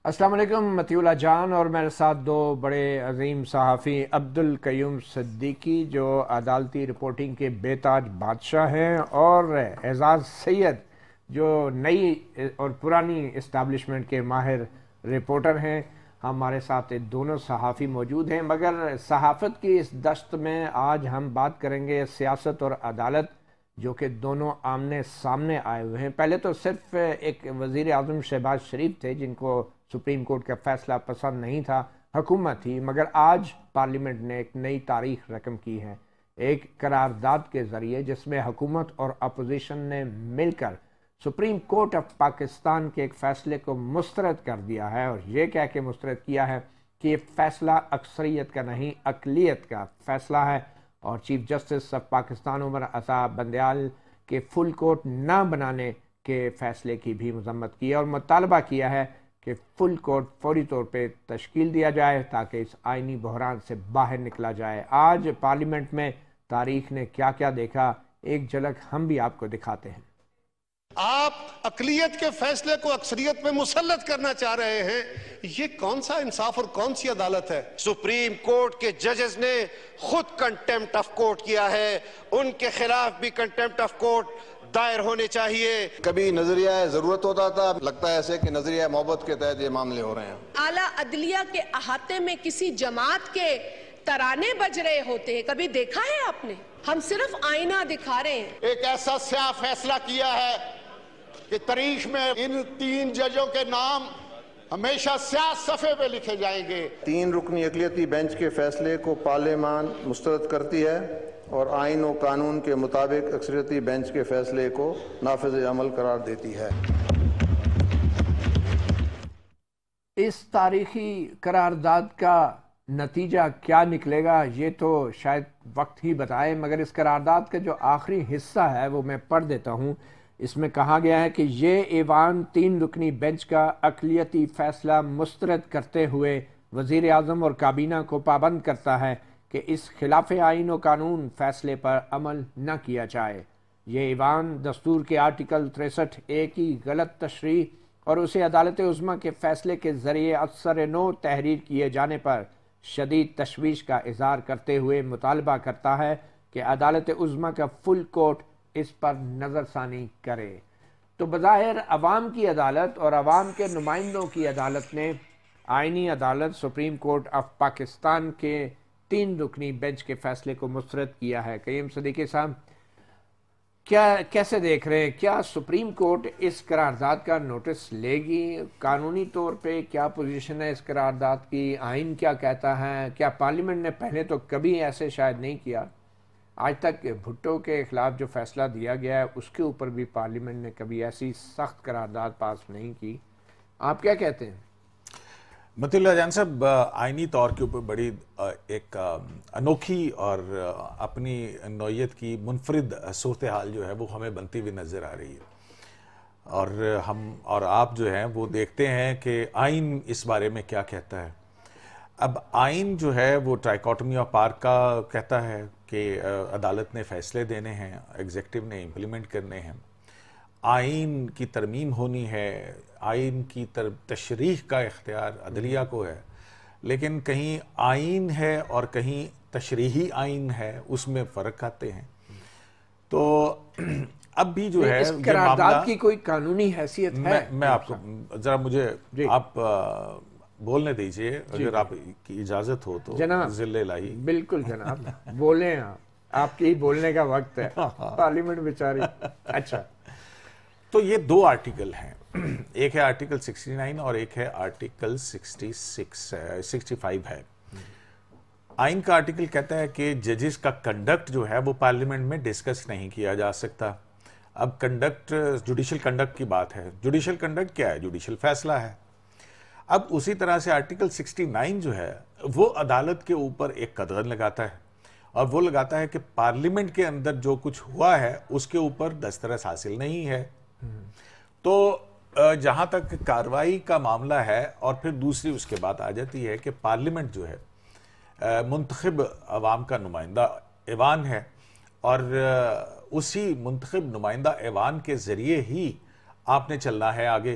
السلام علیکم مطیع جان، اور میرے ساتھ دو بڑے عظیم صحافی عبدالقیوم صدیقی جو عدالتی رپورٹنگ کے بے تاج بادشاہ ہیں، اور اعزاز سید جو نئی اور پرانی اسٹیبلشمنٹ کے ماہر رپورٹر ہیں۔ ہمارے ساتھ دونوں صحافی موجود ہیں، مگر صحافت کی اس دشت میں آج ہم بات کریں گے سیاست اور عدالت، جو کہ دونوں آمنے سامنے آئے ہوئے ہیں۔ پہلے تو صرف ایک وزیر اعظم شہباز شریف تھے جن کو سپریم کورٹ کا فیصلہ پسند نہیں تھا، حکومت تھی، مگر آج پارلیمنٹ نے ایک نئی تاریخ رقم کی ہے، ایک قرارداد کے ذریعے جس میں حکومت اور اپوزیشن نے مل کر سپریم کورٹ آف پاکستان کے ایک فیصلے کو مسترد کر دیا ہے، اور یہ کہہ کے مسترد کیا ہے کہ یہ فیصلہ اکثریت کا نہیں اقلیت کا فیصلہ ہے، اور chief justice of Pakistan Umar Ata Bandial کے فل کورٹ نہ بنانے کے فیصلے کی بھی مذمت کی ہے، اور مطالبہ کیا ہے کہ فل کورٹ فوری طور پہ تشکیل دیا جائے تاکہ اس آئینی بحران سے باہر نکلا جائے۔ آج پارلیمنٹ میں تاریخ نے کیا کیا دیکھا، ایک جھلک ہم بھی آپ کو دکھاتے ہیں۔ آپ اقلیت کے فیصلے کو اکثریت میں مسلط کرنا چاہ رہے ہیں، یہ کون سا انصاف اور کون سی عدالت ہے؟ سپریم کورٹ کے ججز نے خود کنٹیمپٹ آف کورٹ کیا ہے، ان کے خلاف بھی کنٹیمپٹ آف کورٹ دائر ہونے چاہیے۔ کبھی نظریہ ضرورت ہوتا تھا، لگتا ہے ایسے کہ نظریہ محبت کے تحت یہ معاملے ہو رہے ہیں۔ اعلیٰ عدلیہ کے احاطے میں کسی جماعت کے ترانے بج رہے ہوتے ہیں، کبھی دیکھا ہے آپ نے؟ ہم صرف آئینہ دکھا رہے ہیں۔ ایک ایسا سیاہ فیصلہ کیا ہے کہ تاریخ میں ان 3 ججوں کے نام ہمیشہ سیاہ صفحے پہ لکھے جائیں گے۔ 3 رکنی اقلیتی بینچ کے فیصلے کو پارلیمان مسترد کرتی ہے اور آئین و قانون کے مطابق اکثریتی بینچ کے فیصلے کو نافذ عمل قرار دیتی ہے۔ اس تاریخی قرارداد کا نتیجہ کیا نکلے گا یہ تو شاید وقت ہی بتائے، مگر اس قرارداد کا جو آخری حصہ ہے وہ میں پڑھ دیتا ہوں۔ اس میں کہا گیا ہے کہ یہ ایوان 3 رکنی بینچ کا اقلیتی فیصلہ مسترد کرتے ہوئے وزیر اعظم اور کابینہ کو پابند کرتا ہے کہ اس خلاف آئین و قانون فیصلے پر عمل نہ کیا جائے۔ یہ ایوان دستور کے آرٹیکل 63A کی غلط تشریح اور اسے عدالت عظمیٰ کے فیصلے کے ذریعے اثر نو تحریر کیے جانے پر شدید تشویش کا اظہار کرتے ہوئے مطالبہ کرتا ہے کہ عدالت عظمیٰ کا فل کورٹ اس پر نظر ثانی کرے۔ تو بظاہر عوام کی عدالت اور عوام کے نمائندوں کی عدالت نے آئینی عدالت سپریم کورٹ آف پاکستان کے 3 رکنی بینچ کے فیصلے کو مسترد کیا ہے۔ قیوم صدیقی صاحب کیسے دیکھ رہے ہیں؟ کیا سپریم کورٹ اس قرارداد کا نوٹس لے گی؟ قانونی طور پہ کیا پوزیشن ہے اس قرارداد کی؟ آئین کیا کہتا ہے؟ کیا پارلیمنٹ نے پہلے تو کبھی ایسے شاید نہیں کیا، آج تک بھٹو کے خلاف جو فیصلہ دیا گیا ہے اس کے اوپر بھی پارلیمنٹ نے کبھی ایسی سخت قرارداد پاس نہیں کی، آپ کیا کہتے ہیں؟ مطیع اللہ جان صاحب، آئینی طور کے اوپر بڑی ایک انوکھی اور اپنی نوعیت کی منفرد صورتحال جو ہے وہ ہمیں بنتی ہوئی نظر آ رہی ہے، اور ہم اور آپ جو ہیں وہ دیکھتے ہیں کہ آئین اس بارے میں کیا کہتا ہے۔ اب آئین جو ہے وہ ٹرائیکاٹمی آف پاور کا کہتا ہے کہ عدالت نے فیصلے دینے ہیں، ایگزیکٹو نے امپلیمنٹ کرنے ہیں، آئین کی ترمیم ہونی ہے، آئین کی تشریح کا اختیار عدلیہ کو ہے، لیکن کہیں آئین ہے اور کہیں تشریحی آئین ہے، اس میں فرق آتے ہیں۔ تو اب بھی جو ہے اس قرارداد کی کوئی قانونی حیثیت ہے؟ میں آپ کو ذرا مجھے آپ بولنے دیجئے، اگر آپ کی اجازت ہو تو ذل الہی۔ بالکل جناب، بولیں آپ کی بولنے کا وقت ہے، پارلیمنٹ بیچاری۔ اچھا، تو یہ 2 آرٹیکل ہیں، ایک ہے آرٹیکل 69 اور ایک ہے آرٹیکل 65 ہے۔ آئین کا آرٹیکل کہتا ہے کہ ججز کا کنڈکٹ جو ہے وہ پارلیمنٹ میں ڈسکس نہیں کیا جا سکتا۔ اب کنڈکٹ جوڈیشل کنڈکٹ کی بات ہے، جوڈیشل کنڈکٹ کیا ہے؟ جوڈیشل فیصلہ ہے۔ اب اسی طرح سے آرٹیکل 69 جو ہے وہ عدالت کے اوپر ایک قدغن لگاتا ہے، اور وہ لگاتا ہے کہ پارلیمنٹ کے اندر جو کچھ ہوا ہے اس کے اوپر دسترس حاصل نہیں ہے۔ تو جہاں تک کارروائی کا معاملہ ہے، اور پھر دوسری اس کے بعد آ جاتی ہے کہ پارلیمنٹ جو ہے منتخب عوام کا نمائندہ ایوان ہے، اور اسی منتخب نمائندہ ایوان کے ذریعے ہی آپ نے چلنا ہے آگے۔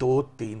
2-3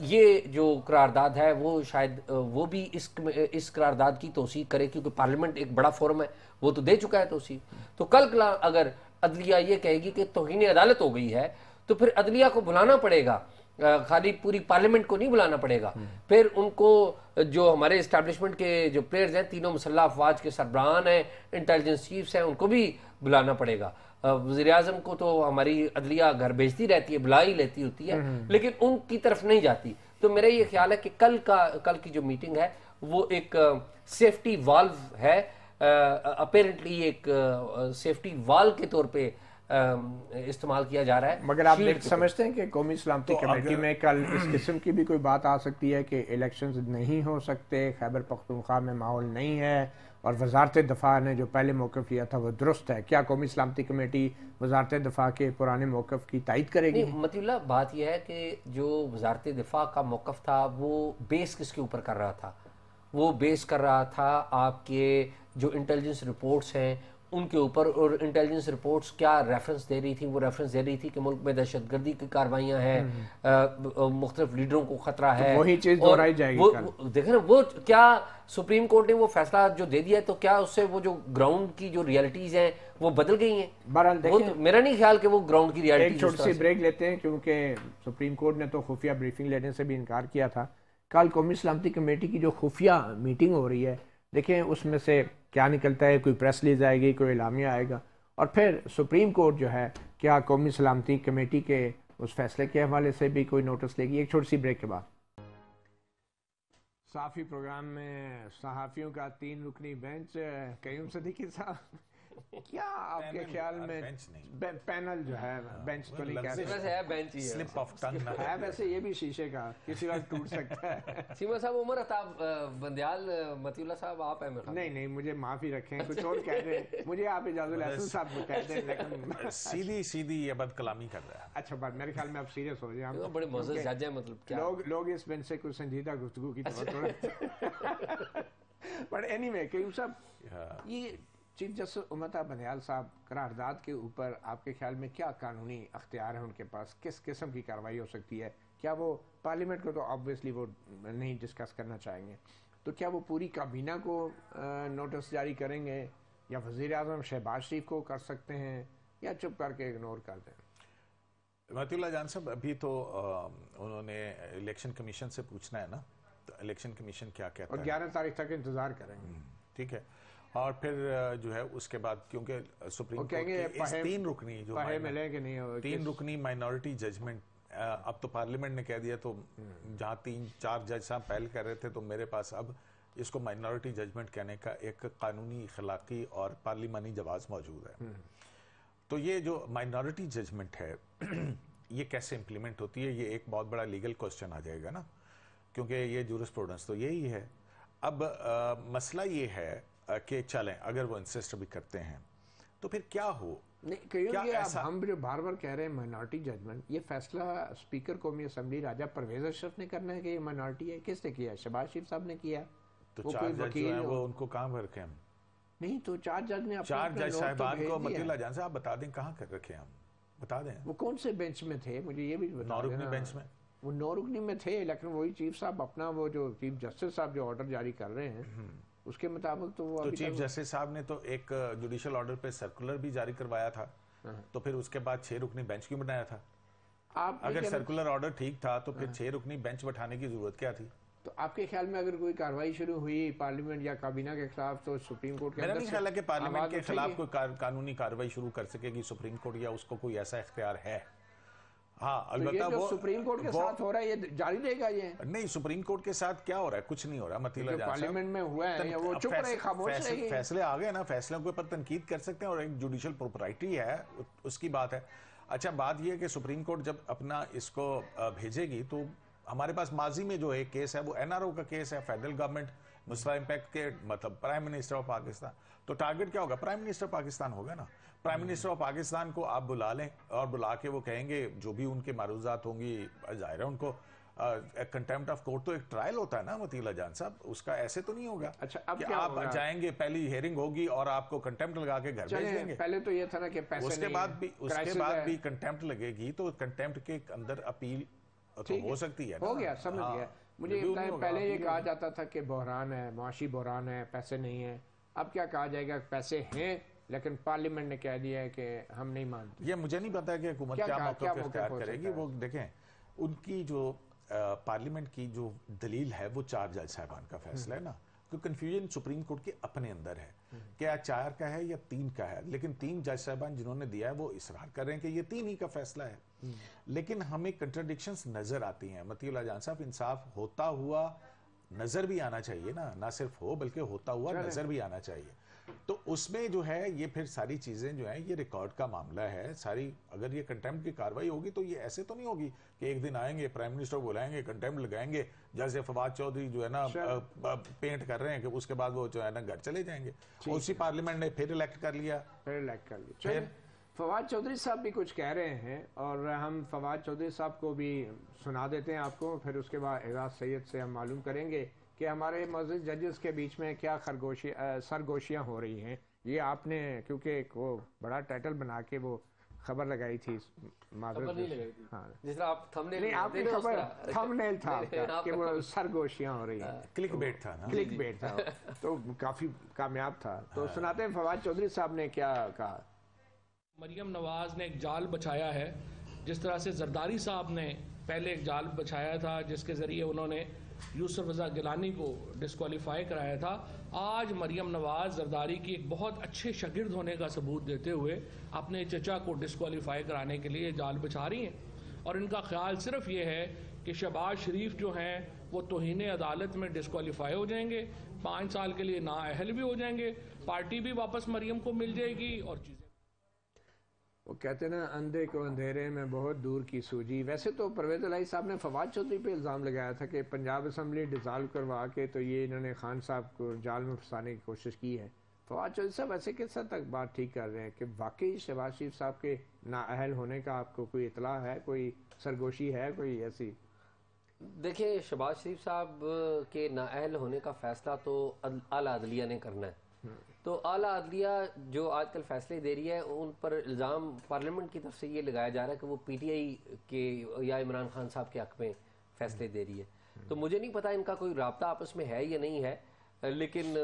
یہ جو قرارداد ہے وہ شاید وہ بھی اس قرارداد کی توثیق کرے، کیونکہ پارلیمنٹ ایک بڑا فورم ہے، وہ تو دے چکا ہے توثیق. تو کل اگر عدلیہ یہ کہے گی کہ توہین عدالت ہو گئی ہے تو پھر عدلیہ کو بلانا پڑے گا، خالی پوری پارلیمنٹ کو نہیں بلانا پڑے گا. پھر ان کو جو ہمارے اسٹیبلشمنٹ کے جو پلیئرز ہیں، تینوں مسلح افواج کے سربراہان ہیں، انٹیلیجنس چیفز ہیں، ان کو بھی بلانا پڑے گا. وزیر اعظم کو تو ہماری عدلیہ گھر بھیجتی رہتی ہے، بلا ہی لیتی ہوتی ہے، لیکن ان کی طرف نہیں جاتی. تو میرا یہ خیال ہے کہ کل کی جو میٹنگ ہے وہ ایک سیفٹی والو ہے، اپیرنٹلی ایک سیفٹی وال کے طور پہ استعمال کیا جا رہا ہے. مگر آپ سمجھتے ہیں کہ قومی سلامتی کمیٹی میں کل اس قسم کی بھی کوئی بات آ سکتی ہے کہ الیکشنز نہیں ہو سکتے، خیبر پختونخوا میں ماحول نہیں ہے، اور وزارت دفاع نے جو پہلے موقف لیا تھا وہ درست ہے؟ کیا قومی سلامتی کمیٹی وزارت دفاع کے پرانے موقف کی تائید کرے گی؟ مطیع اللہ، بات یہ ہے کہ جو وزارت دفاع کا موقف تھا وہ بیس کس کے اوپر کر رہا تھا؟ وہ بیس کر رہا تھا آپ کے جو انٹیلیجنس رپورٹس ہیں ان کے اوپر، اور انٹیلیجنس رپورٹس کیا ریفرنس دے رہی تھی؟ وہ ریفرنس دے رہی تھی کہ ملک میں دہشت گردی کی کارروائیاں ہیں، مختلف لیڈروں کو خطرہ ہے. وہی چیز دہرائی جائے گی. دیکھیں نا، وہ کیا سپریم کورٹ نے وہ فیصلہ جو دے دیا ہے تو کیا اس سے وہ جو گراؤنڈ کی جو ریالٹیز ہیں وہ بدل گئی ہیں؟ بہرحال دیکھیں، میرا نہیں خیال کہ وہ گراؤنڈ کی ریالٹیز. ایک چھوٹی سی بریک لیتے ہیں کیونکہ سپریم کورٹ نے تو خفیہ بریفنگ لینے سے بھی انکار کیا تھا. کل قومی سلامتی کمیٹی کی جو خفیہ میٹنگ ہو رہی ہے، دیکھیں اس میں سے کیا نکلتا ہے. کوئی پریس ریلیز آئے گی، کوئی اعلامیہ آئے گا، اور پھر سپریم کورٹ جو ہے کیا قومی سلامتی کمیٹی کے اس فیصلے کے حوالے سے بھی کوئی نوٹس لے گی؟ ایک چھوٹی سی بریک کے بعد. صحافی پروگرام میں صحافیوں کا 3 رکنی بینچ. قیوم صدیقی صاحب، کیا آپ کے خیال میں پینل جو ہے، بینچ تو نہیں کہتے، سلپ آف ٹنگ ہے ویسے یہ بھی شیشے کا، کسی وقت ٹوٹ سکتا ہے. سیما صاحب، عمر عطاب بندیال، مطیع اللہ صاحب، آپ ہیں؟ نہیں مجھے معافی رکھیں، کچھ اور کہہ دیں. مجھے آپ اجازت الحسن صاحب کو کہہ دیں، لیکن سیدھی یہ بد کلامی کر رہا ہے. اچھا بات، میرے خیال میں آپ سیریس ہو جائیں. بڑے معزز جج ہیں، مطلب کیا لوگ اس بینچ سے کچھ سنجیدہ گفتگو کی توقع رکھتے ہیں. بٹ اینی وے، قیوم صاحب، یہ چیف جسٹس امتا بندیال صاحب، قرارداد کے اوپر آپ کے خیال میں کیا قانونی اختیار ہیں ان کے پاس؟ کس قسم کی کارروائی ہو سکتی ہے؟ کیا وہ پارلیمنٹ کو تو آبویسلی وہ نہیں ڈسکس کرنا چاہیں گے، تو کیا وہ پوری کابینہ کو نوٹس جاری کریں گے، یا وزیر اعظم شہباز شریف کو کر سکتے ہیں، یا چپ کر کے اگنور کر دیں؟ مطیع اللہ جان صاحب، ابھی تو انہوں نے الیکشن کمیشن سے پوچھنا ہے نا، تو الیکشن کمیشن کیا کہتا ہے، اور 11 تاریخ تک انتظار کریں گے. ٹھیک ہے. اور پھر جو ہے اس کے بعد، کیونکہ سپریم کورٹ کی اس 3 رکنی جو 3 رکنی مائنورٹی ججمنٹ، اب تو پارلیمنٹ نے کہہ دیا، تو جہاں 3-4 جج صاحب پہل کر رہے تھے، تو میرے پاس اب اس کو مائنورٹی ججمنٹ کہنے کا ایک قانونی، اخلاقی اور پارلیمانی جواز موجود ہے. تو یہ جو مائنورٹی ججمنٹ ہے یہ کیسے امپلیمنٹ ہوتی ہے، یہ ایک بہت بڑا لیگل کوسچن آ جائے گا نا، کیونکہ یہ جورسپروڈنس تو یہی ہے. اب مسئلہ یہ ہے کہ چلیں اگر وہ انسسٹ بھی کرتے ہیں تو پھر کیا ہو؟ ہم جو بار بار کہہ رہے ہیں مائنورٹی ججمنٹ، یہ فیصلہ اسپیکر قومی اسمبلی راجہ پرویز اشرف نے کرنا ہے کہ یہ مائنورٹی ہے؟ کس نے کیا ہے؟ شہباز شریف صاحب نے کیا. تو 4 جج جو ہیں وہ ان کو کہاں پر رکھے ہم؟ نہیں تو 4 جج نے 4 جج صاحبان کو مطیع اللہ جان صاحب بتا دیں کہاں کر رکھے ہم، بتا دیں. وہ کون سے بینچ میں تھے، مجھے یہ بھی بتا دیں. 9 رکنی بینچ میں. وہ 9 رکنی میں تھے، لیکن وہی چیف صاحب اپنا وہ جو چیف جسٹس صاحب جو آرڈر جاری کر رہے ہیں اس کے مطابق تو وہ چیف جسٹس صاحب نے تو ایک جوڈیشل آرڈر پہ سرکولر بھی جاری کروایا تھا، تو پھر اس کے بعد 6 رکنی بینچ کیوں بنایا تھا؟ اگر سرکولر آرڈر ٹھیک تھا تو پھر 6 رکنی بینچ بٹھانے کی ضرورت کیا تھی؟ تو آپ کے خیال میں اگر کوئی کارروائی شروع ہوئی پارلیمنٹ یا کابینہ کے خلاف تو سپریم کورٹ کے میرا نہیں خیال ہے کہ پارلیمنٹ کے خلاف کوئی قانونی کارروائی شروع کر سکے گی سپریم کورٹ، یا اس کو کوئی ایسا اختیار ہے. ہاں البتہ وہ سپریم کورٹ کے ساتھ ہو رہا ہے، یہ جاری رہے گا. یہ نہیں، سپریم کورٹ کے ساتھ کیا ہو رہا ہے؟ کچھ نہیں ہو رہا. مطیع اللہ جان صاحب، پارلیمنٹ میں ہوا ہے، وہ چپ رہے، خاموش رہے. فیصلے آ گئے نا، فیصلوں کے اوپر تنقید کر سکتے ہیں، اور ایک جوڈیشل پروپرائٹی ہے، اس کی بات ہے. اچھا بات یہ ہے کہ سپریم کورٹ جب اپنا اس کو بھیجے گی تو ہمارے پاس ماضی میں جو ایک کیس ہے وہ NRO کا کیس ہے، فیڈرل گورنمنٹ مسلح امپیکٹ کے، مطلب پرائم منسٹر آف پاکستان. تو ٹارگٹ کیا ہوگا؟ پرائم منسٹر پاکستان ہوگا نا. پرائم منسٹر آف پاکستان کو آپ بلا لیں اور بلا کے وہ کہیں گے جو بھی ان کے معروضات ہوں گی، ظاہر ہے ان کو کنٹیمپٹ آف کورٹ تو ایک ٹرائل ہوتا ہے نا مطیع اللہ جان صاحب، اس کا ایسے تو نہیں ہوگا کہ آپ جائیں گے، پہلی ہیئرنگ ہوگی اور آپ کو کنٹیمپٹ لگا کے گھر بھیج دیں گے. پہلے تو یہ تھا نا کہ پیسے اس کے بعد بھی کنٹیمپٹ لگے گی، تو کنٹیمپٹ کے اندر اپیل تو ہو سکتی ہے. ہو گیا, سمجھ گیا. مجھے پہلے یہ کہا جاتا تھا کہ بحران ہے, معاشی بحران ہے, پیسے نہیں ہیں. اب کیا کہا جائے گا, پیسے ہیں لیکن پارلیمنٹ نے کہہ دیا ہے کہ ہم نہیں مانتے. یہ مجھے نہیں پتا کہ حکومت کیا موقف اختیار کرے گی. وہ دیکھیں ان کی جو پارلیمنٹ کی جو دلیل ہے وہ 4 جج صاحبان کا فیصلہ ہے نا, تو کنفیوژن سپریم کورٹ کے اپنے اندر ہے, کیا 4 کا ہے یا 3 کا ہے. لیکن 3 جج صاحبان جنہوں نے دیا ہے وہ اصرار کر رہے ہیں کہ یہ 3 ہی کا فیصلہ ہے. لیکن ہمیں کنٹرڈکشنز نظر آتی ہیں. مطیع اللہ جان صاحب, انصاف ہوتا ہوا نظر بھی آنا چاہیے نا, نہ صرف ہو بلکہ ہوتا ہوا نظر بھی آنا چاہیے. تو اس میں جو ہے یہ پھر ساری چیزیں جو ہیں یہ ریکارڈ کا معاملہ ہے ساری. اگر یہ کنٹیمپٹ کی کاروائی ہوگی تو یہ ایسے تو نہیں ہوگی کہ ایک دن آئیں گے, پرائم منسٹر بلائیں گے, کنٹیمپٹ لگائیں گے, جیسے فواد چودھری جو ہے نا پینٹ کر رہے ہیں کہ اس کے بعد وہ جو ہے نا گھر چلے جائیں گے. اسی پارلیمنٹ نے پھر الیکٹ کر لیا. فواد چودھری صاحب بھی کچھ کہہ رہے ہیں اور ہم فواد چودھری صاحب کو بھی سنا دیتے ہیں آپ کو, پھر اس کے بعد اعزاز سید سے ہم معلوم کریں گے کہ ہمارے معزز ججز کے بیچ میں کیا سرگوشیاں ہو رہی ہیں. یہ آپ نے کیونکہ وہ بڑا ٹائٹل بنا کے وہ خبر لگائی تھی, جس طرح آپ تھم نیل تھا کہ وہ سرگوشیاں ہو رہی ہیں. کلک بیٹ تھا نا, کلک بیٹ تھا تو کافی کامیاب تھا. تو سناتے ہیں فواد چودھری صاحب نے کیا کہا. مریم نواز نے ایک جال بچھایا ہے, جس طرح سے زرداری صاحب نے پہلے ایک جال بچھایا تھا جس کے ذریعے انہوں نے یوسف رضا گیلانی کو ڈسکوالیفائی کرایا تھا. آج مریم نواز زرداری کی ایک بہت اچھے شاگرد ہونے کا ثبوت دیتے ہوئے اپنے چچا کو ڈسکوالیفائی کرانے کے لیے جال بچھا رہی ہیں, اور ان کا خیال صرف یہ ہے کہ شہباز شریف جو ہیں وہ توہین عدالت میں ڈسکوالیفائی ہو جائیں گے, 5 سال کے لیے نااہل بھی ہو جائیں گے, پارٹی بھی واپس مریم کو مل جائے گی اور چیزیں. وہ کہتے ہیں نا اندھے کو اندھیرے میں بہت دور کی سوجی. ویسے تو پرویز الہی صاحب نے فواد چودھری پہ الزام لگایا تھا کہ پنجاب اسمبلی ڈیزالو کروا کے تو یہ انہوں نے خان صاحب کو جال میں پھنسانے کی کوشش کی ہے. فواد چودھری صاحب ایسے کس حد تک بات ٹھیک کر رہے ہیں کہ واقعی شہباز شریف صاحب کے نااہل ہونے کا آپ کو کوئی اطلاع ہے, کوئی سرگوشی ہے کوئی ایسی؟ دیکھیں, شہباز شریف صاحب کے نااہل ہونے کا فیصلہ تو اعلیٰ عدلیہ نے کرنا ہے. تو اعلیٰ عدلیہ جو آج کل فیصلے دے رہی ہے ان پر الزام پارلیمنٹ کی طرف سے یہ لگایا جا رہا ہے کہ وہ پی ٹی آئی کے یا عمران خان صاحب کے حق میں فیصلے دے رہی ہے. تو مجھے نہیں پتا ان کا کوئی رابطہ آپس میں ہے یا نہیں ہے, لیکن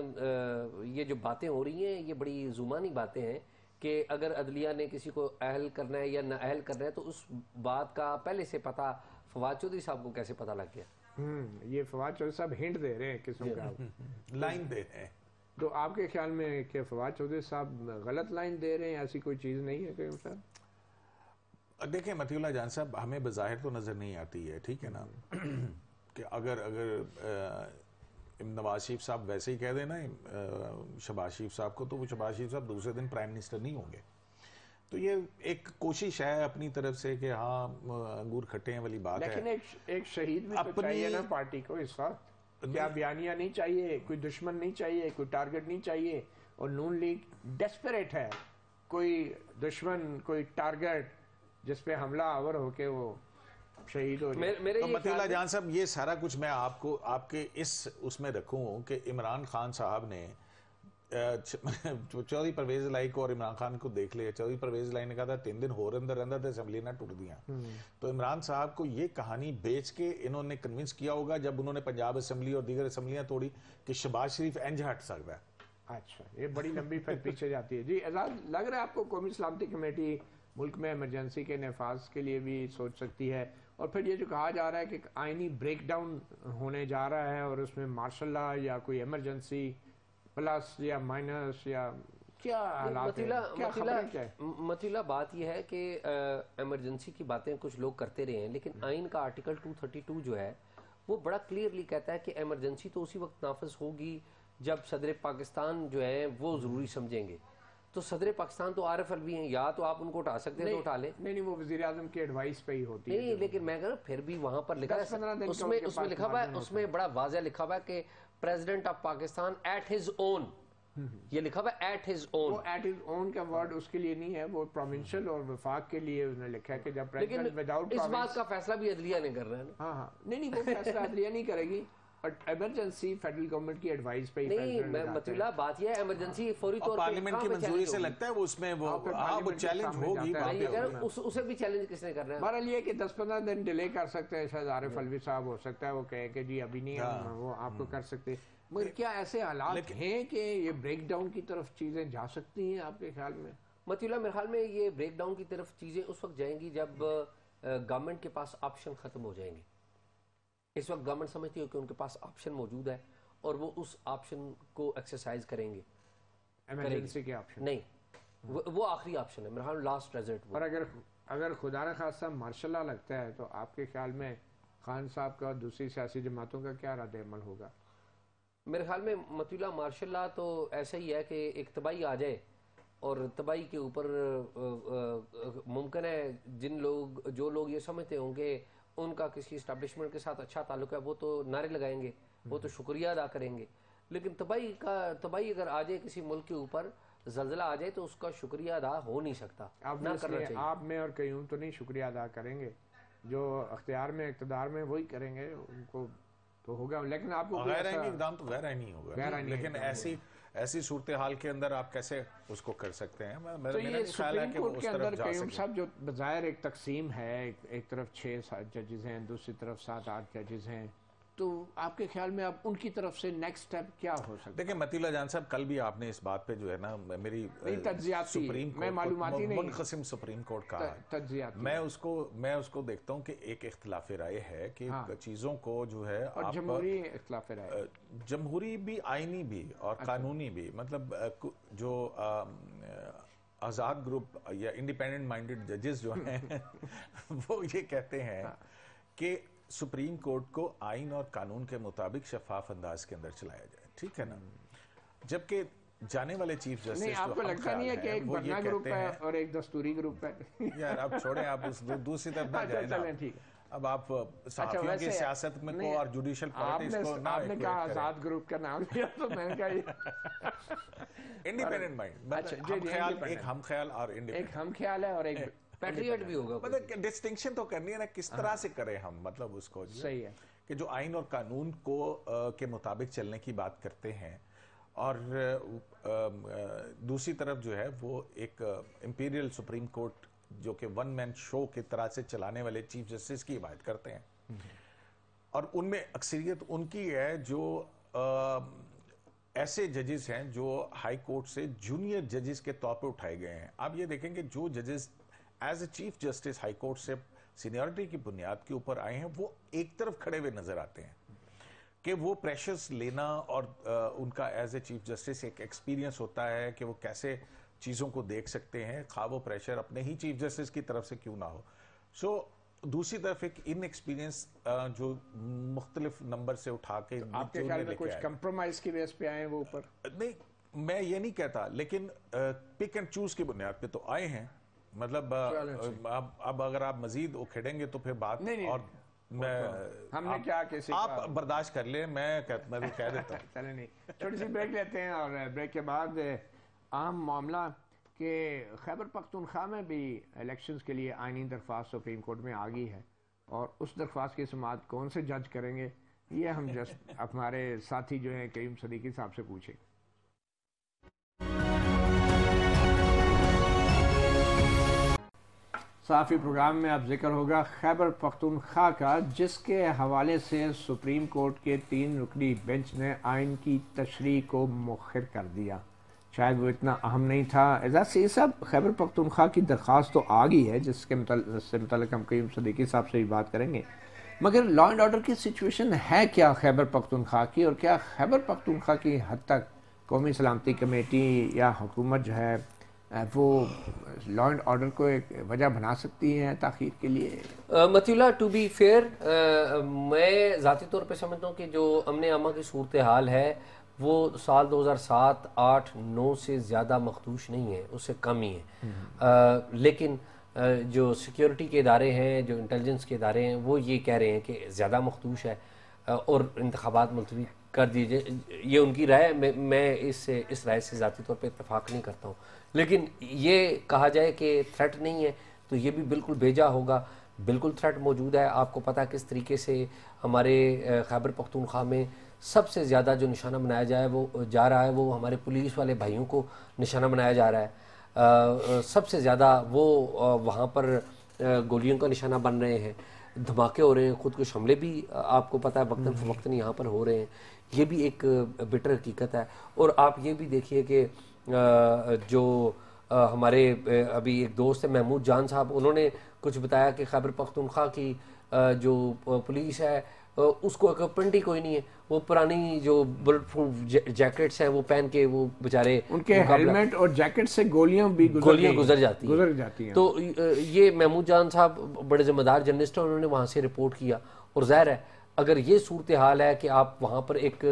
یہ جو باتیں ہو رہی ہیں یہ بڑی زمانی باتیں ہیں کہ اگر عدلیہ نے کسی کو اہل کرنا ہے یا نااہل کرنا ہے تو اس بات کا پہلے سے پتہ فواد چودھری صاحب کو کیسے پتہ لگ گیا. یہ فواد چودھری صاحب ہنٹ دے رہے ہیں, قسم کا لائن دے رہے ہیں. تو آپ کے خیال میں کہ فواد چودھری صاحب غلط لائن دے رہے ہیں, ایسی کوئی چیز نہیں ہے قیوم صاحب؟ دیکھیں مطیع اللہ جان صاحب, ہمیں بظاہر تو نظر نہیں آتی ہے, ٹھیک ہے نا, کہ اگر نواز شریف صاحب ویسے ہی کہہ دیں نا شہباز شریف صاحب کو, تو وہ شہباز شریف صاحب دوسرے دن پرائم منسٹر نہیں ہوں گے. تو یہ ایک کوشش ہے اپنی طرف سے کہ ہاں انگور کھٹے ہیں والی بات ہے. لیکن ایک شہید بھی تو چاہیے نا پارٹی کو اس وقت. کیا بیانیہ نہیں چاہیے, کوئی دشمن نہیں چاہیے, کوئی ٹارگٹ نہیں چاہیے, اور نون لیگ ڈیسپریٹ ہے, کوئی دشمن کوئی ٹارگٹ جس پہ حملہ آور ہو کے وہ شہید ہو جائے. تو مطیع اللہ جان صاحب یہ سارا کچھ میں آپ کے اس میں رکھوں کہ عمران خان صاحب نے چودھری پرویز الہی کو اور عمران خان کو دیکھ لیا. چودھری پرویز الہی نے کہا تھا 3 دن ہور اندر تے اسمبلی نہ ٹوٹ دیا. تو عمران صاحب کو یہ کہانی بیچ کے انہوں نے کنونس کیا ہوگا جب انہوں نے پنجاب اسمبلی اور دیگر اسمبلیاں توڑی کہ شہباز شریف انج ہٹ سکتا ہے. اچھا, یہ بڑی لمبی پھر پیچھے جاتی ہے. جی اعزاز, لگ رہا ہے آپ کو قومی سلامتی کمیٹی ملک میں ایمرجنسی کے نفاذ کے لیے بھی سوچ سکتی ہے, اور پھر یہ جو کہا جا رہا ہے کہ آئینی بریک ڈاؤن ہونے جا رہا ہے اور اس میں مارشل لا یا کوئی ایمرجنسی پلس یا مائنس یا کیا حالات ہیں؟ مطیلہ بات یہ ہے کہ ایمرجنسی کی باتیں کچھ لوگ کرتے رہے ہیں, لیکن آئین کا آرٹیکل 232 جو ہے وہ بڑا کلیئرلی کہتا ہے کہ ایمرجنسی تو اسی وقت نافذ ہوگی جب صدر پاکستان جو ہے وہ ضروری سمجھیں گے. تو صدر پاکستان تو عارف الوی ہیں, یا تو آپ ان کو اٹھا سکتے ہیں تو اٹھا لیں. نہیں, وہ وزیر اعظم کی ایڈوائس پہ ہی ہوتی ہے. نہیں, لیکن میں کہہ رہا ہوں پھر بھی وہاں پر لکھا ہے, اس میں لکھا ہوا ہے, اس میں بڑا واضح لکھا ہوا ہے کہ President of Pakistan at his own, یہ لکھا ہوا ہے ایٹ ہز اون. وہ ایٹ ہز اون کا ورڈ اس کے لیے نہیں ہے, وہ پروونشل اور وفاق کے لیے انہوں نے لکھا ہے کہ جب پریزیڈنٹ وداؤٹ اس بات کا فیصلہ بھی عدلیہ نے کر رہا ہے نا. ہاں, نہیں, وہ فیصلہ عدلیہ نہیں کرے گی. ایمرجنسی فیڈرل گورنمنٹ کی ایڈوائز پہ نہیں مطلب بات یہ ہے ایمرجنسی فوری طور پر پارلیمنٹ کی منظوری سے لگتا ہے وہ اس میں وہ چیلنج ہوگی، اسے بھی چیلنج کس نے کرنا ہے؟ بہرحال یہ کہ 10-15 دن ڈیلے کر سکتے ہیں شاید عارف الوی صاحب، ہو سکتا ہے وہ کہے کہ جی ابھی نہیں ہم وہ آپ کو کر سکتے، مگر کیا ایسے حالات ہیں کہ یہ بریک ڈاؤن کی طرف چیزیں جا سکتی ہیں آپ کے خیال میں؟ مطیع اللہ میرے خیال میں یہ بریک ڈاؤن کی طرف چیزیں اس وقت جائیں گی جب گورنمنٹ کے پاس آپشن ختم ہو جائیں گے. اس وقت گورنمنٹ سمجھتی ہے کہ ان کے پاس آپشن موجود ہے اور وہ اس آپشن کو ایکسرسائز کریں گے. ایمرجنسی کے آپشن نہیں، وہ آخری آپشن ہے میرے خیال لاسٹ ریزرٹ. اور اگر خدا نہ خواستہ مارشل لا لگتا ہے تو آپ کے خیال میں خان صاحب کا اور دوسری سیاسی جماعتوں کا کیا رد عمل ہوگا؟ میرے خیال میں مطیع اللہ مارشل لا تو ایسا ہی ہے کہ ایک تباہی آ جائے اور تباہی کے اوپر ممکن ہے جو لوگ یہ سمجھتے ہوں کہ ان کا کسی اسٹیبلشمنٹ کے ساتھ اچھا تعلق ہے وہ تو نعرے لگائیں گے، وہ تو شکریہ ادا کریں گے، لیکن تباہی اگر آ جائے کسی ملک کے اوپر، زلزلہ آ جائے تو اس کا شکریہ ادا ہو نہیں سکتا، نہ کرنا چاہیے. آپ میں اور قیوم تو نہیں شکریہ ادا کریں گے، جو اختیار میں اقتدار میں وہی کریں گے، ان کو تو ہوگا، لیکن آپ کو غیر آئینی اقدام تو غیر آئینی ہوگا، لیکن ایسی صورتحال کے اندر آپ کیسے اس کو کر سکتے ہیں؟ تو یہ سپریم کورٹ کے اندر قیوم صاحب جو بظاہر ایک تقسیم ہے، ایک طرف 6-7 ججز ہیں، دوسری طرف 7-8 ججز ہیں، تو آپ کے خیال میں اب ان کی طرف سے نیکسٹ سٹیپ کیا ہو سکتا ہے؟ دیکھیں مطیع اللہ جان صاحب، کل بھی آپ نے اس بات پہ جو ہے نا میری سپریم معلوماتی نہیں، منقسم سپریم کورٹ کا میں اس کو دیکھتا ہوں کہ ایک اختلاف رائے ہے کہ چیزوں کو جو ہے اور جمہوری اختلاف رائے، جمہوری بھی، آئینی بھی اور قانونی بھی، مطلب جو آزاد گروپ یا انڈیپینڈنٹ مائنڈڈ ججز جو ہیں وہ یہ کہتے ہیں کہ سپریم کورٹ کو آئین اور قانون کے مطابق شفاف انداز کے اندر چلایا جائے، ٹھیک ہے نا؟ جبکہ جانے والے چیف جسٹس نہیں، آپ کو لگتا نہیں ہے کہ ایک برنا گروپ ہے اور ایک دستوری گروپ ہے؟ یار اب چھوڑیں، آپ اس دوسری طرف نہ جائیں نا. اب آپ صحافیوں کی سیاست میں کو اور جوڈیشل پالیٹکس کو نہ، آپ نے کہا آزاد گروپ کا نام لیا تو میں نے کہا انڈیپینڈنٹ مائنڈ، ایک ہم خیال اور ایک ہم خیال ہے اور ایک پیٹریٹ بھی ہوگا. مطلب ڈسٹنکشن تو کرنی ہے نا، کس طرح سے کریں ہم، مطلب اس کو صحیح ہے کہ جو آئین اور قانون کو کے مطابق چلنے کی بات کرتے ہیں، اور دوسری طرف جو ہے وہ ایک امپیریل سپریم کورٹ جو کہ ون مین شو کی طرح سے چلانے والے چیف جسٹس کی حمایت کرتے ہیں، اور ان میں اکثریت ان کی ہے جو ایسے ججز ہیں جو ہائی کورٹ سے جونیئر ججز کے طور پہ اٹھائے گئے ہیں. آپ یہ دیکھیں کہ جو ججز as a chief justice high court سے سینیورٹی کی بنیاد کے اوپر آئے ہیں، وہ ایک طرف کھڑے ہوئے نظر آتے ہیں کہ وہ پریشرز لینا اور ان کا ایز اے چیف جسٹس ایک ایکسپیرینس ہوتا ہے کہ وہ کیسے چیزوں کو دیکھ سکتے ہیں، خواہ وہ پریشر اپنے ہی چیف جسٹس کی طرف سے کیوں نہ ہو. سو دوسری طرف ایک ان ایکسپیرینس جو مختلف نمبر سے اٹھا کے آپ کے خیال میں کچھ کمپرومائز کی بیس پہ آئے ہیں وہ اوپر؟ نہیں، میں یہ نہیں کہتا، لیکن پک اینڈ چوز کی بنیاد پہ تو آئے ہیں. مطلب اب اگر آپ مزید اکھیڑیں گے تو پھر بات، اور ہم نے کیا کسی آپ برداشت کر لیں، میں کہہ دیتا ہوں. چلیں نہیں، چھوٹی سی بریک لیتے ہیں، اور بریک کے بعد اہم معاملہ کہ خیبر پختونخوا میں بھی الیکشنز کے لیے آئینی درخواست سپریم کورٹ میں آ گئی ہے، اور اس درخواست کی سماعت کون سے جج کریں گے یہ ہم جسٹ ہمارے ساتھی جو ہیں قیوم صدیقی صاحب سے پوچھیں. صحافی پروگرام میں اب ذکر ہوگا خیبر پختونخوا کا، جس کے حوالے سے سپریم کورٹ کے 3 رکنی بینچ نے آئین کی تشریح کو مؤخر کر دیا. شاید وہ اتنا اہم نہیں تھا. اعزاز سید صاحب، خیبر پختونخوا کی درخواست تو آ گئی ہے جس کے متعلق ہم قیوم صدیقی صاحب سے بھی بات کریں گے، مگر لا اینڈ آرڈر کی سچویشن ہے کیا خیبر پختونخوا کی، اور کیا خیبر پختونخوا کی حد تک قومی سلامتی کمیٹی یا حکومت جو ہے وہ لا اینڈ آرڈر کو ایک وجہ بنا سکتی ہیں تاخیر کے لیے؟ مطیع اللہ، ٹو بی فیئر، میں ذاتی طور پہ سمجھتا ہوں کہ جو امن عامہ کی صورتحال ہے وہ سال 2007، 8، 9 سے زیادہ مخدوش نہیں ہے، اس سے کم ہی ہے. لیکن جو سیکیورٹی کے ادارے ہیں، جو انٹیلیجنس کے ادارے ہیں، وہ یہ کہہ رہے ہیں کہ زیادہ مخدوش ہے اور انتخابات ملتوی کر دیجئے. یہ ان کی رائے، میں اس رائے سے ذاتی طور پہ اتفاق نہیں کرتا ہوں. لیکن یہ کہا جائے کہ تھریٹ نہیں ہے تو یہ بھی بالکل بھیجا ہوگا. بالکل تھریٹ موجود ہے. آپ کو پتہ کس طریقے سے ہمارے خیبر پختونخوا میں سب سے زیادہ جو نشانہ بنایا جا رہا ہے وہ ہمارے پولیس والے بھائیوں کو نشانہ بنایا جا رہا ہے. سب سے زیادہ وہ وہاں پر گولیوں کا نشانہ بن رہے ہیں, دھماکے ہو رہے ہیں, خود کش حملے بھی آپ کو پتہ ہے وقتاً فوقتاً یہاں پر ہو رہے ہیں. یہ بھی ایک بٹر حقیقت ہے. اور آپ یہ بھی دیکھیے کہ جو ہمارے ابھی ایک دوست ہے محمود جان صاحب, انہوں نے کچھ بتایا کہ خیبر پختونخوا کی جو پولیس ہے اس کو اکوپمنٹ ہی کوئی نہیں ہے. وہ پرانی جو بلٹ پروف جیکٹس ہیں وہ پہن کے وہ بیچارے ان کے ہیلمٹ اور جیکٹ سے گولیاں گزر جاتی ہیں. تو یہ محمود جان صاحب بڑے ذمہ دار جرنلسٹ ہیں, انہوں نے وہاں سے رپورٹ کیا. اور ظاہر ہے اگر یہ صورتحال ہے کہ آپ وہاں پر ایک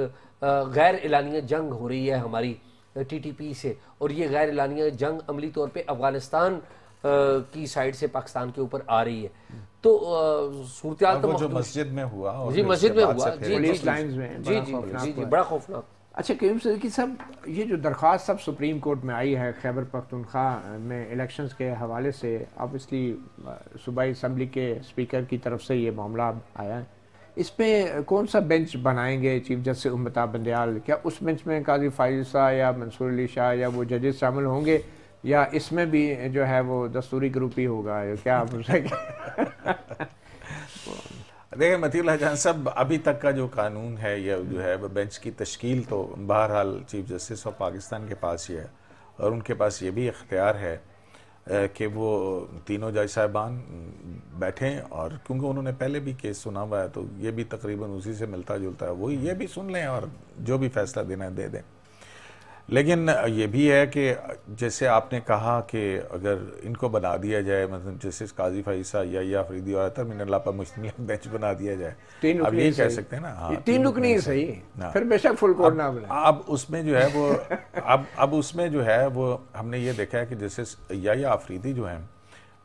غیر اعلانیہ جنگ ہو رہی ہے ہماری ٹی ٹی پی سے, اور یہ غیر اعلانیہ جنگ عملی طور پہ افغانستان کی سائیڈ سے پاکستان کے اوپر آ رہی ہے, تو صورتحال تو جو مسجد میں ہوا, جی مسجد میں ہوا, جی بڑا خوفناک. اچھا قیوم صدیقی صاحب, یہ جو درخواست سب سپریم کورٹ میں آئی ہے خیبر پختونخوا میں الیکشنز کے حوالے سے, آبویسلی صوبائی اسمبلی کے اسپیکر کی طرف سے یہ معاملہ آیا ہے, اس پہ کون سا بینچ بنائیں گے چیف جسٹس امتاب بندیال؟ کیا اس بینچ میں قاضی فائز صاحب یا منصور علی شاہ یا وہ ججز شامل ہوں گے, یا اس میں بھی جو ہے وہ دستوری گروپ ہی ہوگا؟ کیا آپ دیکھیں مطیع اللہ جان صاحب, ابھی تک کا جو قانون ہے یا جو ہے بینچ کی تشکیل تو بہرحال چیف جسٹس آف پاکستان کے پاس ہی ہے, اور ان کے پاس یہ بھی اختیار ہے کہ وہ تینوں جج صاحبان بیٹھیں, اور کیونکہ انہوں نے پہلے بھی کیس سنا ہوا ہے تو یہ بھی تقریباً اسی سے ملتا جلتا ہے, وہی یہ بھی سن لیں اور جو بھی فیصلہ دینا ہے دے دیں. لیکن یہ بھی ہے کہ جیسے آپ نے کہا کہ اگر ان کو بنا دیا جائے, مطلب جیسے قاضی فائزہ یا افریدی اور اطہر من اللہ پر مشتمل بینچ بنا دیا جائے, اب یہ کہہ سکتے ہیں نا, تین رکنی صحیح, پھر بے شک فل کورٹ نہ بنا. اب اس میں جو ہے وہ اب اس میں جو ہے وہ ہم نے یہ دیکھا ہے کہ جیسے یا افریدی جو ہیں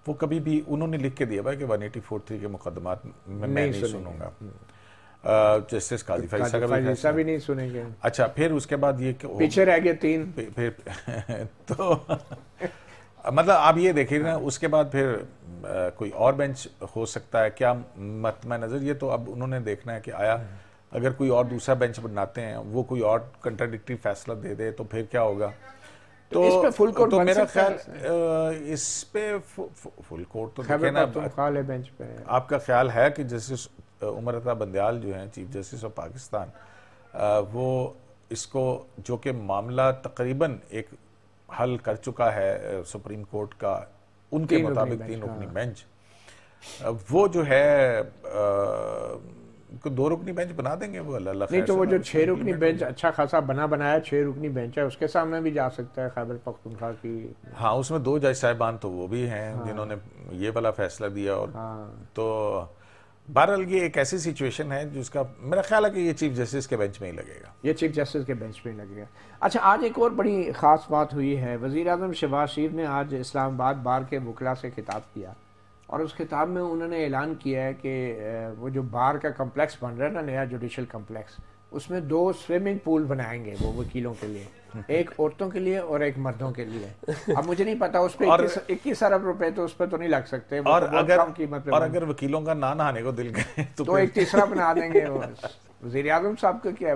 وہ کبھی بھی انہوں نے لکھ کے دیا ہے کہ 184(3) کے مقدمات میں نہیں سنوں گا. جسٹس قاضی فائزہ بھی نہیں سنیں گے. اچھا, پھر اس کے بعد یہ پیچھے رہ گئے 3, پھر تو مطلب آپ یہ دیکھیں نا, اس کے بعد پھر کوئی اور بینچ ہو سکتا ہے کیا مطمع نظر. یہ تو اب انہوں نے دیکھنا ہے کہ آیا اگر کوئی اور دوسرا بینچ بناتے ہیں وہ کوئی اور کنٹراڈکٹری فیصلہ دے دے تو پھر کیا ہوگا. تو اس پہ فل کورٹ تو میرا خیال اس پہ فل کورٹ تو دیکھیں نا, آپ کا خیال ہے کہ جسٹس عمر عطا بندیال جو ہیں چیف جسٹس آف پاکستان, وہ اس کو جو کہ معاملہ تقریباً ایک حل کر چکا ہے سپریم کورٹ کا ان کے مطابق 3 رکنی بینچ, وہ جو ہے 2 رکنی بینچ بنا دیں گے وہ اللہ خیر. نہیں تو وہ جو 6 رکنی بینچ اچھا خاصا بنایا 6 رکنی بینچ ہے, اس کے سامنے بھی جا سکتا ہے خیبر پختونخوا کی. ہاں, اس میں 2 جج صاحبان تو وہ بھی ہیں جنہوں نے یہ والا فیصلہ دیا, اور تو بہرحال یہ ایک ایسی سچویشن ہے جس کا میرا خیال ہے کہ یہ چیف جسٹس کے بینچ میں ہی لگے گا. یہ چیف جسٹس کے بینچ میں ہی لگے گا. اچھا, آج ایک اور بڑی خاص بات ہوئی ہے. وزیر اعظم شہباز شریف نے آج اسلام آباد بار کے وکلاء سے خطاب کیا, اور اس خطاب میں انہوں نے اعلان کیا ہے کہ وہ جو بار کا کمپلیکس بن رہا ہے نا, نیا جوڈیشل کمپلیکس, اس میں 2 سوئمنگ پول بنائیں گے وہ وکیلوں کے لیے, ایک عورتوں کے لیے اور ایک مردوں کے لیے. اب مجھے نہیں پتا اس پہ 21 ارب روپے تو اس پہ تو نہیں لگ سکتے, اور اگر وکیلوں کا نہ نہانے کو دل کرے تو ایک تیسرا بنا دیں گے. وزیر اعظم صاحب کا کیا,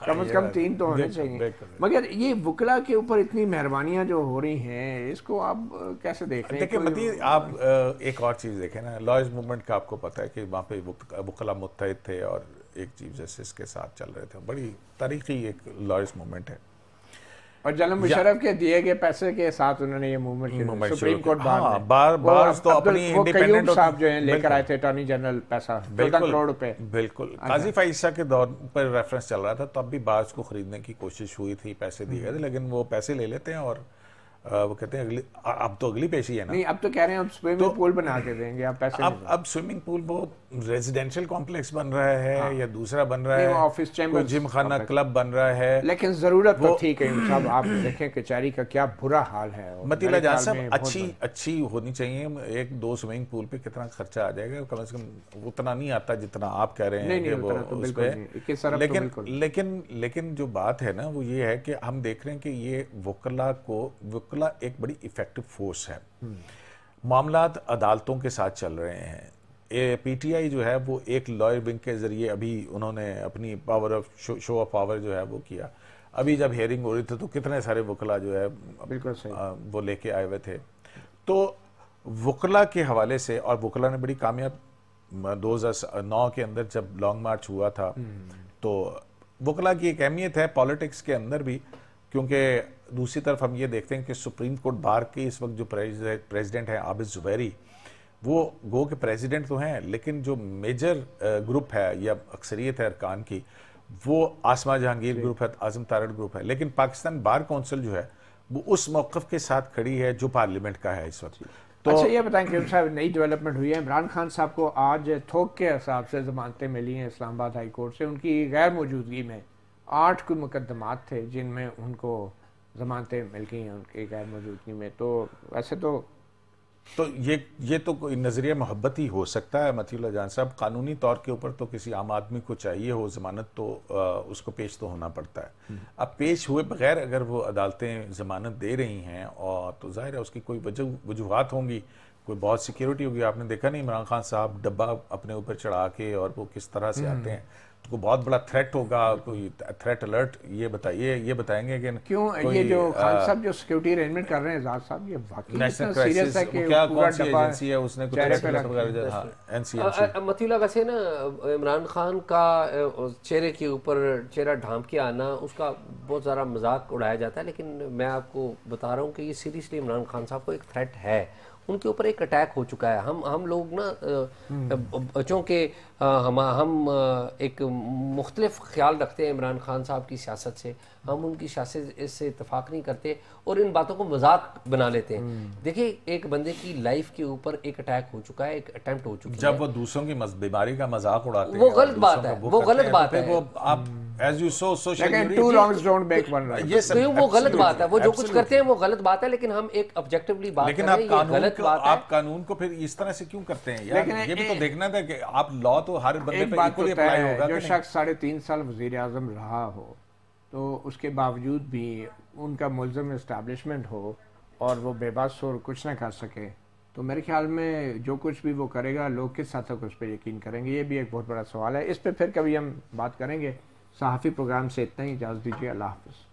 کم از کم 3 تو ہونے چاہیے. مگر یہ وکلا کے اوپر اتنی مہربانیاں جو ہو رہی ہیں, اس کو آپ کیسے دیکھ رہے ہیں؟ دیکھیں مطیع, آپ ایک اور چیز دیکھیں نا, لائرز موومنٹ کا آپ کو پتہ ہے کہ وہاں پہ وکلا متحد تھے اور ایک چیف جسٹس کے ساتھ چل رہے تھے. بڑی تاریخی ایک لائرز موومنٹ ہے, اور جنرل مشرف کے دیے گئے پیسے کے ساتھ انہوں نے یہ موومنٹ سپریم کورٹ بار تو اپنی انڈیپینڈنٹ صاحب جو ہیں لے کر آئے تھے اٹارنی جنرل پیسہ 14 کروڑ روپے. بالکل, قاضی فائزہ کے دور پر ریفرنس چل رہا تھا, تو اب بھی بارز کو خریدنے کی کوشش ہوئی تھی, پیسے دیے گئے تھے, لیکن وہ پیسے لے لیتے ہیں اور وہ کہتے ہیں اب تو اگلی پیشی ہے نا. نہیں, اب تو کہہ رہے ہیں اب سوئمنگ پول بنا کے دیں گے, اب سوئمنگ پول وہ ریزیڈینشل کمپلیکس بن رہا ہے یا دوسرا بن رہا ہے, آفس چیمبر, جم خانہ کلب بن رہا ہے, لیکن ضرورت تو ٹھیک ہے صاحب. آپ دیکھیں کچہری کا کیا برا حال ہے. مطیع اللہ جان صاحب, اچھی ہونی چاہیے. 1-2 سوئمنگ پول پہ کتنا خرچہ آ جائے گا, کم از کم اتنا نہیں آتا جتنا آپ کہہ رہے ہیں کہ وہ اس پہ. لیکن جو بات ہے نا وہ یہ ہے کہ ہم دیکھ رہے ہیں کہ یہ وکلا ایک بڑی افیکٹو فورس ہے. معاملات عدالتوں کے ساتھ چل رہے ہیں. پی ٹی آئی جو ہے وہ ایک لائر ونگ کے ذریعے ابھی انہوں نے اپنی power of show of power جو ہے وہ کیا. ابھی جب ہیئرنگ ہو رہی تھی تو کتنے سارے وکلا جو ہے بالکل صحیح وہ لے کے آئے ہوئے تھے. تو وکلا کے حوالے سے، اور وکلا نے بڑی کامیاب 2009 کے اندر جب لانگ مارچ ہوا تھا، تو وکلا کی ایک اہمیت ہے پالیٹکس کے اندر بھی، کیونکہ دوسری طرف ہم یہ دیکھتے ہیں کہ سپریم کورٹ بار کے اس وقت جو پریزیڈنٹ ہیں عابد زبیری، وہ گو کے پریزیڈنٹ تو ہیں لیکن جو میجر گروپ ہے یا اکثریت ہے ارکان کی، وہ آسما جہانگیر گروپ ہے، اعظم تارڑ گروپ ہے. لیکن پاکستان بار کونسل جو ہے وہ اس موقف کے ساتھ کھڑی ہے جو پارلیمنٹ کا ہے اس وقت. تو اچھا یہ بتائیں کہ صاحب نئی ڈیولپمنٹ ہوئی ہے. عمران خان صاحب کو آج تھوک کے حساب سے ضمانتیں ملی ہیں اسلام آباد ہائی کورٹ سے. ان کی غیر موجودگی میں 8 کوئی مقدمات تھے جن میں ان کو ضمانتیں مل گئی ہیں ان کی غیر موجودگی میں. تو ویسے تو یہ تو کوئی نظریہ محبت ہی ہو سکتا ہے متی اللہ جان صاحب. قانونی طور کے اوپر تو کسی عام آدمی کو چاہیے ہو ضمانت، تو اس کو پیش تو ہونا پڑتا ہے. اب پیش ہوئے بغیر اگر وہ عدالتیں ضمانت دے رہی ہیں اور تو ظاہر ہے اس کی کوئی وجوہات ہوں گی، کوئی بہت سیکیورٹی ہوگی. آپ نے دیکھا نہیں عمران خان صاحب ڈبہ اپنے اوپر چڑھا کے اور وہ کس طرح سے آتے ہیں، تو کوئی بہت بڑا تھریٹ ہوگا، کوئی تھریٹ الرٹ. یہ بتائیں گے کہ کیوں یہ جو خان صاحب جو سیکیورٹی ارینجمنٹ کر رہے ہیں اعزاز صاحب، یہ واقعی اتنا سیریس ہے کہ کون سی ایجنسی ہے اس نے متی اللہ ویسے نا عمران خان کا چہرے کے اوپر چہرہ ڈھانپ کے آنا، اس کا بہت زیادہ مذاق اڑایا جاتا ہے، لیکن میں آپ کو بتا رہا ہوں کہ یہ سیریسلی عمران خان صاحب کو ایک تھریٹ ہے. ان کے اوپر ایک اٹیک ہو چکا ہے. ہم لوگ نا چونکہ ہم ایک مختلف خیال رکھتے ہیں عمران خان صاحب کی سیاست سے، ہم ان کی سیاست سے اتفاق نہیں کرتے اور ان باتوں کو مذاق بنا لیتے ہیں. دیکھیں ایک بندے کی لائف کے اوپر ایک اٹیک ہو چکا ہے، ایک اٹیمپٹ ہو چکی ہے. جب وہ دوسروں کی بیماری کا مذاق اڑاتے ہیں وہ غلط بات ہے، وہ غلط بات ہے. وہ آپ as you sow social two wrongs don't make one right. وہ غلط بات ہے، وہ جو کچھ کرتے ہیں وہ غلط بات ہے، لیکن ہم ایک آبجیکٹیولی بات کر رہے ہیں یہ غلط بات ہے. آپ قانون کو پھر اس طرح سے کیوں کرتے ہیں یار؟ یہ بھی تو دیکھنا تھا کہ آپ لا تو ہر بندے پہ ایکولی اپلائی ہوگا. جو شخص 3.5 سال وزیر اعظم رہا ہو تو اس کے باوجود بھی ان کا ملزم اسٹیبلشمنٹ ہو اور وہ بے بس اور کچھ نہ کر سکے، تو میرے خیال میں جو کچھ بھی وہ کرے گا لوگ کس حد تک اس پہ یقین کریں گے، یہ بھی ایک بہت بڑا سوال ہے. اس پہ پھر کبھی ہم بات کریں گے. صحافی پروگرام سے اتنا ہی، اجازت دیجیے. اللہ حافظ.